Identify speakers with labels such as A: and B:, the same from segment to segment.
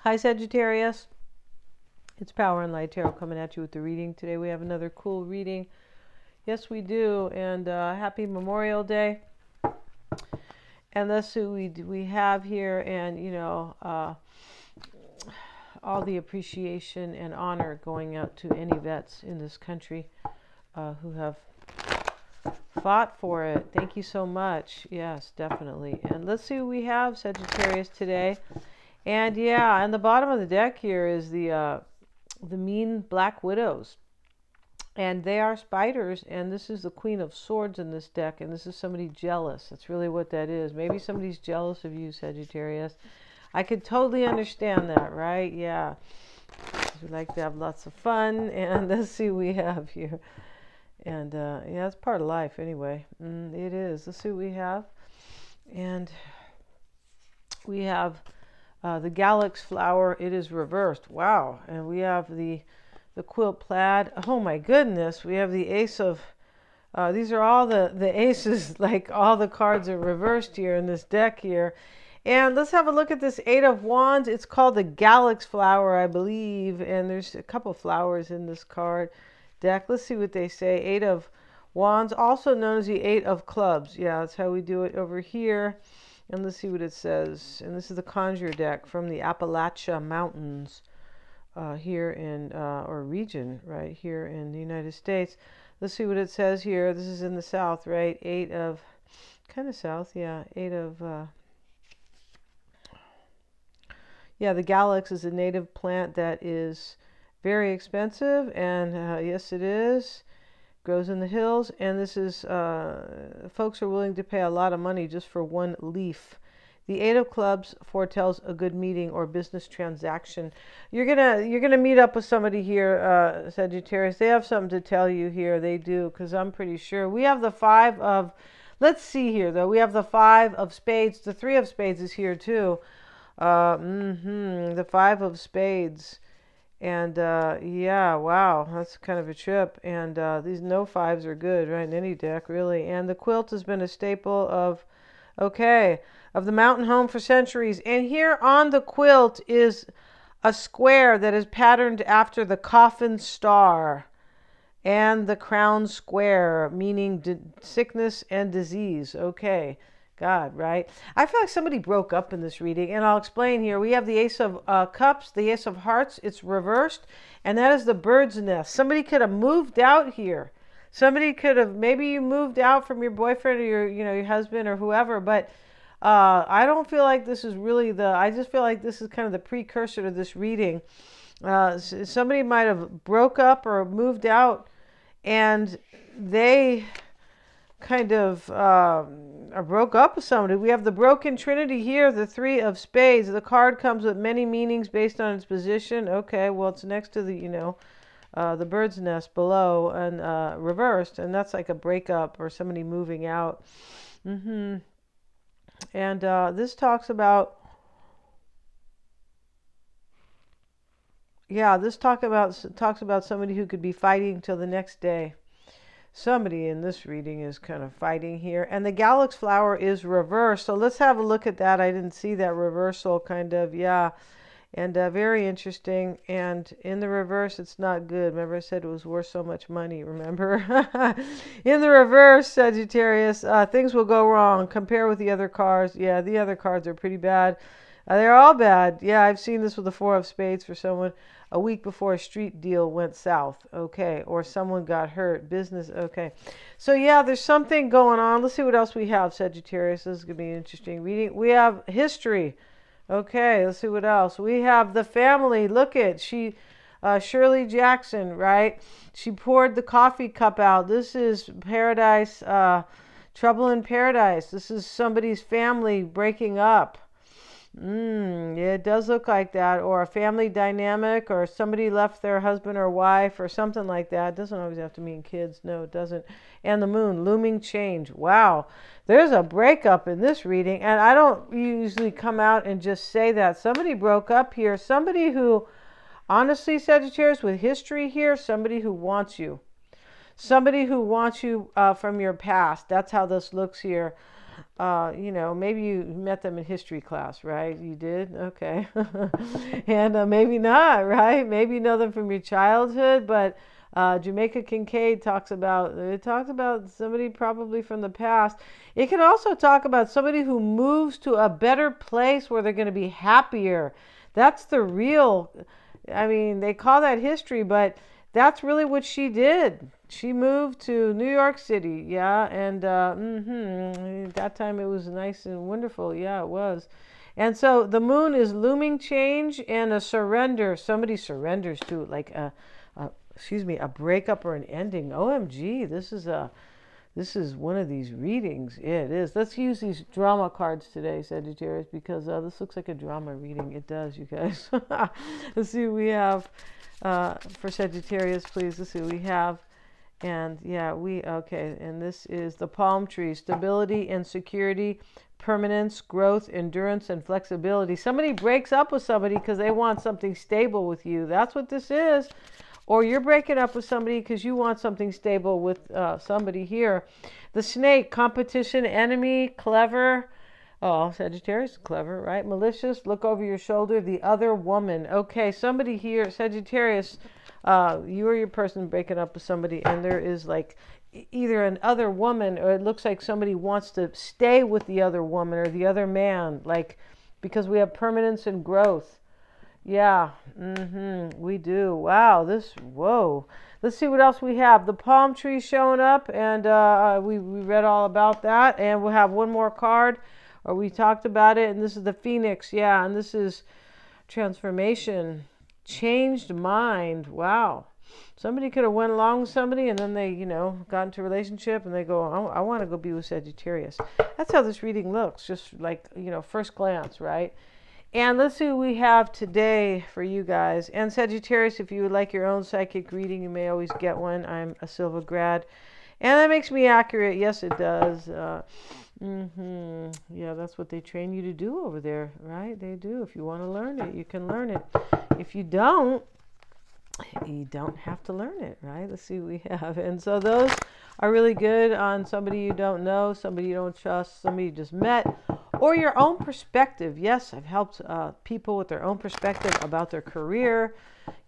A: Hi, Sagittarius. It's Power and Light Tarot coming at you with the reading. Today we have another cool reading. Yes, we do. And happy Memorial Day. And that's who we have here. And, you know, all the appreciation and honor going out to any vets in this country who have fought for it. Thank you so much. Yes, definitely. And let's see who we have, Sagittarius, today. And yeah, on the bottom of the deck here is the mean black widows. And they are spiders, and this is the Queen of Swords in this deck, and this is somebody jealous. That's really what that is. Maybe somebody's jealous of you, Sagittarius. I could totally understand that, right? Yeah. We like to have lots of fun, and let's see what we have here. And yeah, it's part of life anyway. It is. Let's see what we have. And we have the Galax flower. It is reversed. Wow. And we have the quilt plaid. Oh my goodness. We have the ace of these are all the aces, like all the cards are reversed here in this deck here. And let's have a look at this Eight of Wands. It's called the Galax flower, I believe, and there's a couple flowers in this card deck. Let's see what they say. Eight of Wands, also known as the Eight of Clubs. Yeah, that's how we do it over here. And let's see what it says. And this is the Conjure deck from the Appalachia Mountains here in, or region, right here in the United States. Let's see what it says here. This is in the south, right? Eight of, kind of south, yeah. Eight of, yeah, the Galax is a native plant that is very expensive. And yes, it is. Grows in the hills, and this is folks are willing to pay a lot of money just for one leaf. The Eight of Clubs foretells a good meeting or business transaction. You're gonna meet up with somebody here, Sagittarius. They have something to tell you here. They do, because I'm pretty sure. We have the Five of, let's see here though. We have the Five of Spades. The Three of Spades is here too. The Five of Spades. And yeah, wow, that's kind of a trip. And these no fives are good, right, in any deck, really. And the quilt has been a staple of, okay, of the mountain home for centuries. And here on the quilt is a square that is patterned after the coffin star and the crown square, meaning sickness and disease. Okay. God, right? I feel like somebody broke up in this reading, and I'll explain here. We have the Ace of Cups, the Ace of Hearts. It's reversed, and that is the bird's nest. Somebody could have moved out here. Somebody could have, maybe you moved out from your boyfriend or your husband or whoever, but I don't feel like this is really I just feel like this is kind of the precursor to this reading. Somebody might have broke up or moved out, and they kind of broke up with somebody. We have the broken trinity here, the Three of Spades. The card comes with many meanings based on its position. Okay, well, it's next to the bird's nest below and reversed, and that's like a breakup or somebody moving out. And this talks about, yeah, this talks about somebody who could be fighting till the next day. Somebody in this reading is kind of fighting here. And the Galax flower is reversed. So let's have a look at that. I didn't see that reversal, kind of. Yeah. And very interesting. And in the reverse, it's not good. Remember I said it was worth so much money, remember? In the reverse, Sagittarius, things will go wrong. Compare with the other cards. Yeah, the other cards are pretty bad. They're all bad. Yeah, I've seen this with the Four of Spades for someone. A week before a street deal went south, okay, or someone got hurt, business, okay. So yeah, there's something going on. Let's see what else we have, Sagittarius. This is going to be an interesting reading. We have history. Okay, let's see what else. We have the family. Look at, Shirley Jackson, right? She poured the coffee cup out. This is paradise, trouble in paradise. This is somebody's family breaking up. Yeah, it does look like that, or a family dynamic, or somebody left their husband or wife or something like that. It doesn't always have to mean kids. No, it doesn't. And the moon, looming change. Wow, there's a breakup in this reading, and I don't usually come out and just say that. Somebody broke up here. Somebody who, honestly, Sagittarius, with history here, somebody who wants you. Somebody who wants you from your past. That's how this looks here. You know, maybe you met them in history class, right? You did? Okay. And maybe not, right? Maybe you know them from your childhood, but Jamaica Kincaid talks about somebody probably from the past. It can also talk about somebody who moves to a better place where they're going to be happier. That's the real, I mean, they call that history, but that's really what she did. She moved to New York City, yeah, and that time it was nice and wonderful, yeah, it was. And so the moon is looming change and a surrender. Somebody surrenders to like a breakup or an ending. OMG, this is one of these readings. Yeah, it is. Let's use these drama cards today, Sagittarius, because this looks like a drama reading. It does, you guys. Let's see what we have for Sagittarius, please. Let's see what we have. And yeah, okay. And this is the palm tree: stability and security, permanence, growth, endurance, and flexibility. Somebody breaks up with somebody because they want something stable with you. That's what this is. Or you're breaking up with somebody because you want something stable with somebody here. The snake: competition, enemy, clever. Oh, Sagittarius, clever, right? Malicious, look over your shoulder, the other woman. Okay, somebody here, Sagittarius, you or your person breaking up with somebody, and there is like either an other woman, or it looks like somebody wants to stay with the other woman or the other man, like, because we have permanence and growth. Yeah, we do. Wow, whoa. Let's see what else we have. The palm tree showing up, and we read all about that, and we'll have one more card, or we talked about it, and this is the phoenix, yeah, and this is transformation, changed mind. Wow. Somebody could have went along with somebody, and then they, got into a relationship, and they go, I want to go be with Sagittarius. That's how this reading looks, just like, first glance, right? And let's see what we have today for you guys. And Sagittarius, if you would like your own psychic reading, you may always get one. I'm a Silva grad. And that makes me accurate. Yes, it does. Yeah, that's what they train you to do over there, right? They do. If you want to learn it, you can learn it. If you don't have to learn it, right? Let's see what we have. And so those are really good on somebody you don't know, somebody you don't trust, somebody you just met, or your own perspective. Yes, I've helped people with their own perspective about their career.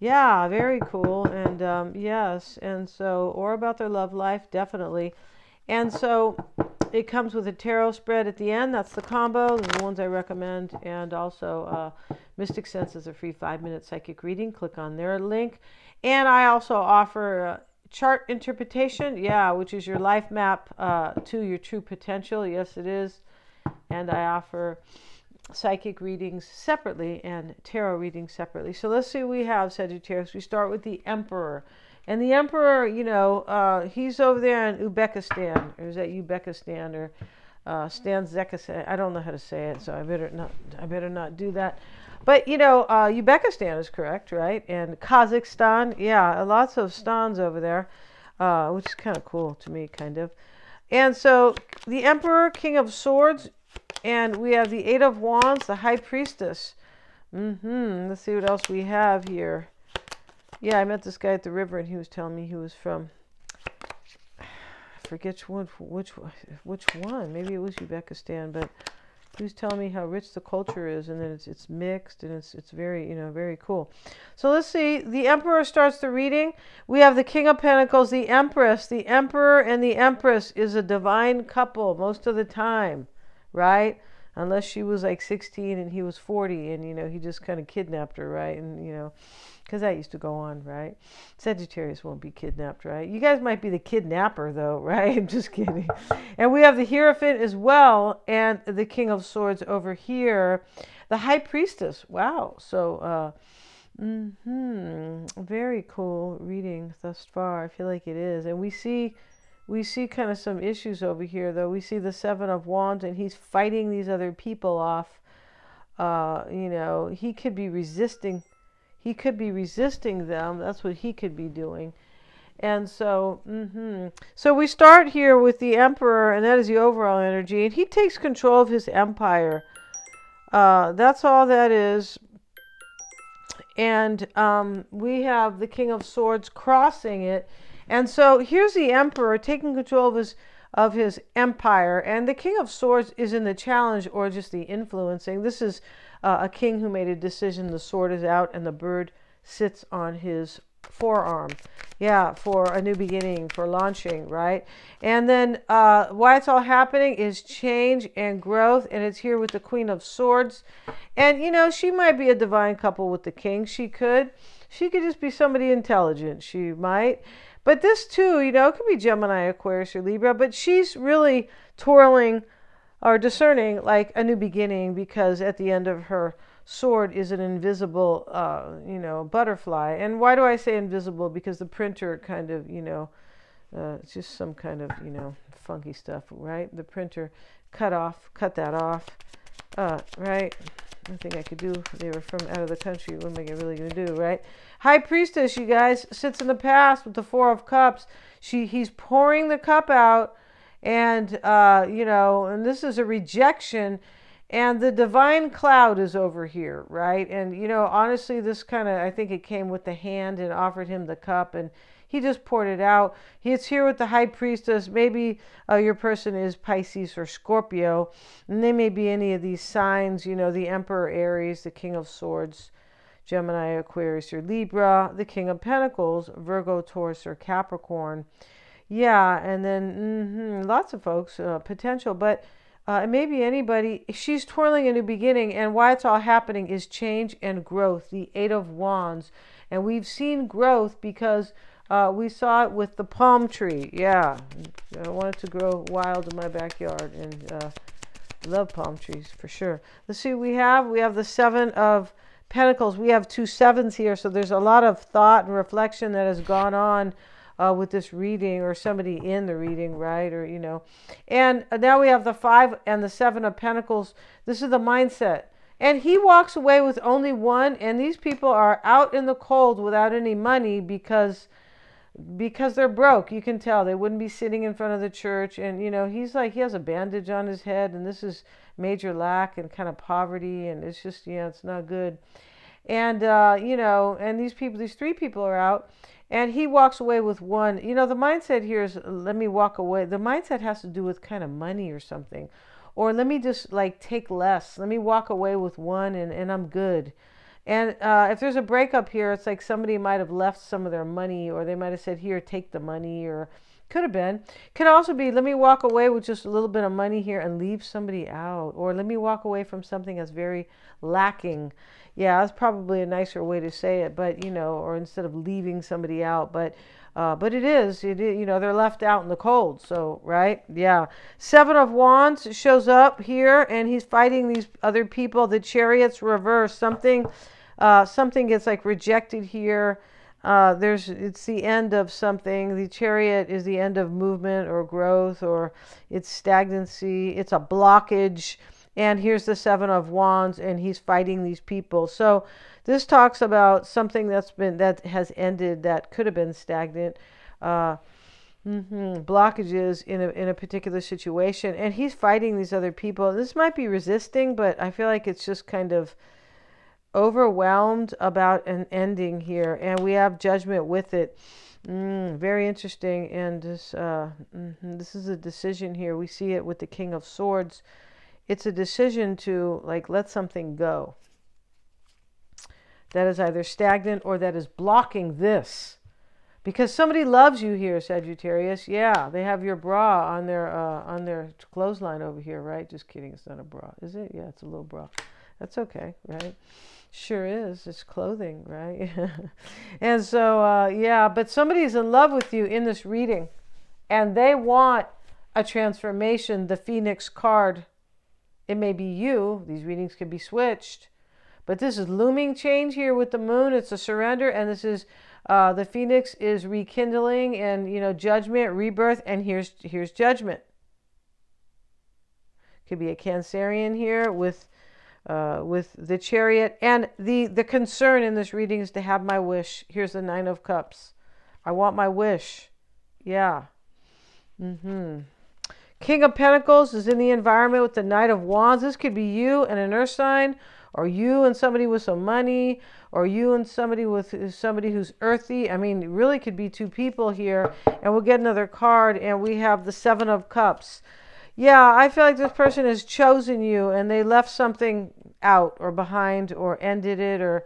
A: Yeah, very cool. And yes, and so, or about their love life, definitely. And so it comes with a tarot spread at the end. That's the combo. Those are the ones I recommend. And also Mystic Sense is a free 5-minute psychic reading. Click on their link. And I also offer chart interpretation, yeah, which is your life map to your true potential. Yes, it is. And I offer psychic readings separately and tarot readings separately. So let's see what we have, Sagittarius. We start with the Emperor. And the Emperor, he's over there in Uzbekistan, or is that Uzbekistan, or Stanzekistan? I don't know how to say it, so I better not do that. But Uzbekistan is correct, right? And Kazakhstan, yeah, lots of stans over there, which is kind of cool to me, kind of. And so the Emperor, King of Swords, and we have the Eight of Wands, the High Priestess. Let's see what else we have here. Yeah, I met this guy at the river, and he was telling me he was from, I forget which one. Maybe it was Uzbekistan, but he was telling me how rich the culture is, and then it's mixed, and it's very very cool. So let's see. The Emperor starts the reading. We have the King of Pentacles, the Empress. The Emperor and the Empress is a divine couple most of the time, right? Unless she was like 16 and he was 40, and he just kind of kidnapped her, right? And because that used to go on, right? Sagittarius won't be kidnapped, right? You guys might be the kidnapper, though, right? I'm just kidding. And we have the Hierophant as well, and the King of Swords over here. The High Priestess. Wow. So, very cool reading thus far. I feel like it is. And we see kind of some issues over here, though. We see the Seven of Wands, and he's fighting these other people off. He could be resisting. He could be resisting them. That's what he could be doing. And so, so we start here with the Emperor, and that is the overall energy. And he takes control of his empire. That's all that is. And we have the King of Swords crossing it. And so here's the Emperor taking control of his empire. And the King of Swords is in the challenge or just the influencing. This is a king who made a decision. The sword is out and the bird sits on his forearm. Yeah, for a new beginning, for launching, right? And then why it's all happening is change and growth. And it's here with the Queen of Swords. And, you know, she might be a divine couple with the king. She could just be somebody intelligent. She might. But this too, you know, it could be Gemini, Aquarius, or Libra. But she's really twirling or discerning like a new beginning, because at the end of her sword is an invisible, you know, butterfly. And why do I say invisible? Because the printer kind of, you know, it's just some kind of, you know, funky stuff, right? The printer cut that off, right? I think I could do, they were from out of the country. What am I really going to do, right? High Priestess, you guys, sits in the past with the Four of Cups. He's pouring the cup out, and, you know, and this is a rejection, and the divine cloud is over here, right? And, you know, honestly, this kind of, I think it came with the hand and offered him the cup, and he just poured it out. It's here with the High Priestess. Maybe your person is Pisces or Scorpio, and they may be any of these signs, you know, the Emperor Aries, the King of Swords, Gemini, Aquarius, or Libra, the King of Pentacles, Virgo, Taurus, or Capricorn. Yeah, and then lots of folks, potential, but it may be anybody. She's twirling a new beginning, and why it's all happening is change and growth, the Eight of Wands. And we've seen growth because we saw it with the palm tree. Yeah, I want it to grow wild in my backyard, and love palm trees for sure. Let's see what we have. We have the Seven of Pentacles. We have two sevens here, so there's a lot of thought and reflection that has gone on with this reading, or somebody in the reading, right? Or, you know, and now we have the Five and the Seven of Pentacles. This is the mindset. And he walks away with only one, and these people are out in the cold without any money because they're broke. You can tell they wouldn't be sitting in front of the church. And, you know, he's like, he has a bandage on his head, and this is major lack and kind of poverty, and it's just, yeah, it's not good. And, you know, and these three people are out, and he walks away with one. You know, the mindset here is, let me walk away. The mindset has to do with kind of money or something. Or let me just like take less. Let me walk away with one, and I'm good. And if there's a breakup here, it's like somebody might have left some of their money, or they might have said, here, take the money, or could have been. Could also be, let me walk away with just a little bit of money here and leave somebody out. Or let me walk away from something that's very lacking. Yeah, that's probably a nicer way to say it, but, you know, or instead of leaving somebody out, but it is, you know, they're left out in the cold. So, right? Yeah. Seven of Wands shows up here, and he's fighting these other people. The Chariot's reverse. Something gets like rejected here. It's the end of something. The Chariot is the end of movement or growth, or it's stagnancy. It's a blockage. And here's the Seven of Wands, and he's fighting these people. So this talks about something that has ended, that could have been stagnant, blockages in a particular situation. And he's fighting these other people. This might be resisting, but I feel like it's just kind of overwhelmed about an ending here. And we have Judgment with it. Very interesting. And this is a decision here. We see it with the King of Swords. It's a decision to like let something go that is either stagnant or that is blocking this, because somebody loves you here, Sagittarius. Yeah, they have your bra on their clothesline over here, right? Just kidding, it's not a bra, is it? Yeah, it's a little bra. That's okay, right? Sure is. It's clothing, right? And so yeah, but somebody's in love with you in this reading, and they want a transformation. The Phoenix card. It may be you. These readings can be switched. But this is looming change here with the moon. It's a surrender. And this is, the Phoenix is rekindling and, you know, judgment, rebirth. And here's judgment. Could be a Cancerian here with the Chariot. And the concern in this reading is to have my wish. Here's the Nine of Cups. I want my wish. Yeah. King of Pentacles is in the environment with the Knight of Wands. This could be you and an earth sign, or you and somebody with some money, or you and somebody who's earthy. I mean, it really could be two people here. And we'll get another card, and we have the Seven of Cups. Yeah, I feel like this person has chosen you, and they left something out or behind or ended it, or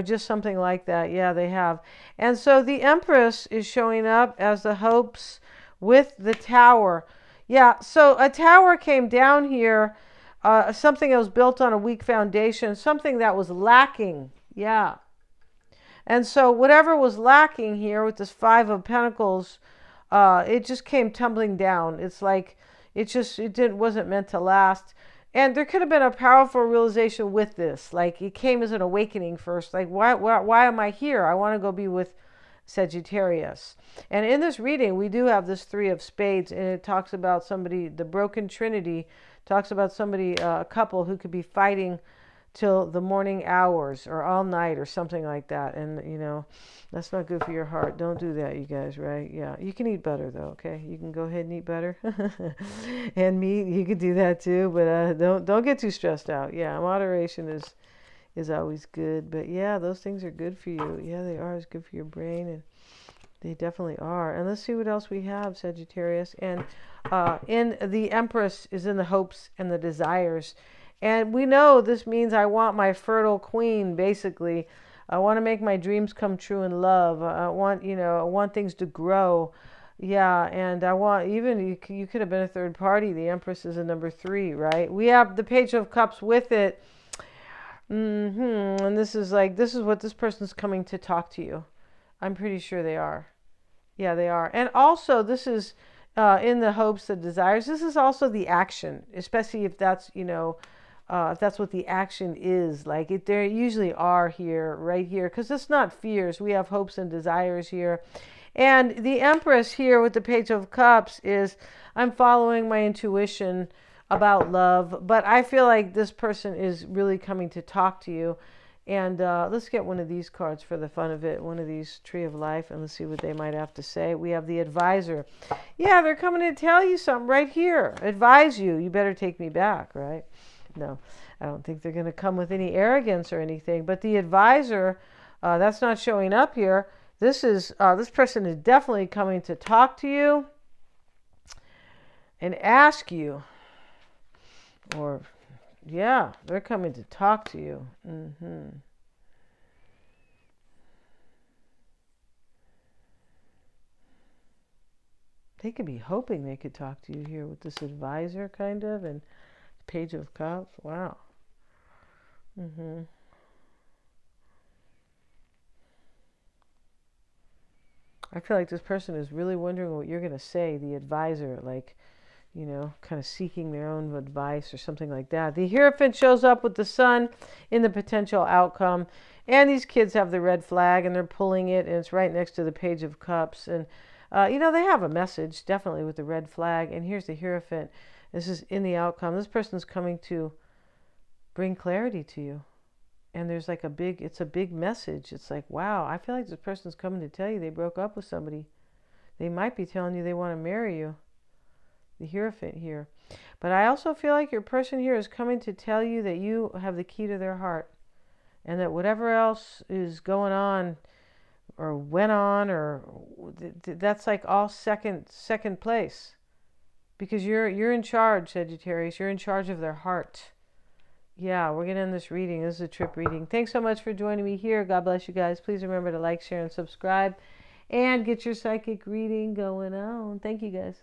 A: just something like that. Yeah, they have. And so the Empress is showing up as the hopes with the Tower. Yeah, so a tower came down here, something that was built on a weak foundation, something that was lacking. Yeah. And so whatever was lacking here with this Five of Pentacles, it just came tumbling down. It's like it wasn't meant to last. And there could have been a powerful realization with this. Like it came as an awakening first. Like, why am I here? I want to go be with Sagittarius. And in this reading, we do have this Three of Spades, and it talks about somebody, the broken trinity, talks about somebody, a couple who could be fighting till the morning hours or all night or something like that. And, you know, that's not good for your heart. Don't do that, you guys, right? Yeah. You can eat butter, though, okay? You can go ahead and eat butter. And meat, you could do that too, but don't get too stressed out. Yeah, moderation is always good. But yeah, those things are good for you. Yeah, they are. It's good for your brain, and they definitely are. And let's see what else we have, Sagittarius. And in the Empress is in the hopes and the desires. And we know this means I want my fertile queen, basically. I want to make my dreams come true in love. I want things to grow. Yeah, and I want, even you could have been a third party. The Empress is a number 3, right? We have the Page of Cups with it. And this is what this person's coming to talk to you. I'm pretty sure they are. Yeah, they are. And also, this is in the hopes, the desires. This is also the action, especially if that's, if that's what the action is. Like, there usually are here, right here, because it's not fears. We have hopes and desires here. And the Empress here with the Page of Cups is, I'm following my intuition about love, but I feel like this person is really coming to talk to you. And let's get one of these cards for the fun of it, one of these Tree of Life, and let's see what they might have to say. We have the Advisor. Yeah, they're coming to tell you something right here. Advise you. You better take me back, right? No, I don't think they're going to come with any arrogance or anything. But the Advisor, that's not showing up here. This person is definitely coming to talk to you and ask you. Or, yeah, they're coming to talk to you. They could be hoping they could talk to you here with this Advisor, kind of, and Page of Cups. Wow. I feel like this person is really wondering what you're going to say, the Advisor, like, kind of seeking their own advice or something like that. The Hierophant shows up with the Sun in the potential outcome. And these kids have the red flag, and they're pulling it, and it's right next to the Page of Cups. And, they have a message, definitely, with the red flag. And here's the Hierophant. This is in the outcome. This person's coming to bring clarity to you. And there's like it's a big message. It's like, wow, I feel like this person's coming to tell you they broke up with somebody. They might be telling you they want to marry you. The Hierophant here. But I also feel like your person here is coming to tell you that you have the key to their heart, and that whatever else is going on or went on, or that's like all second place, because you're in charge, Sagittarius. You're in charge of their heart. Yeah, we're going to end this reading. This is a trip reading. Thanks so much for joining me here. God bless you guys. Please remember to like, share, and subscribe, and get your psychic reading going on. Thank you, guys.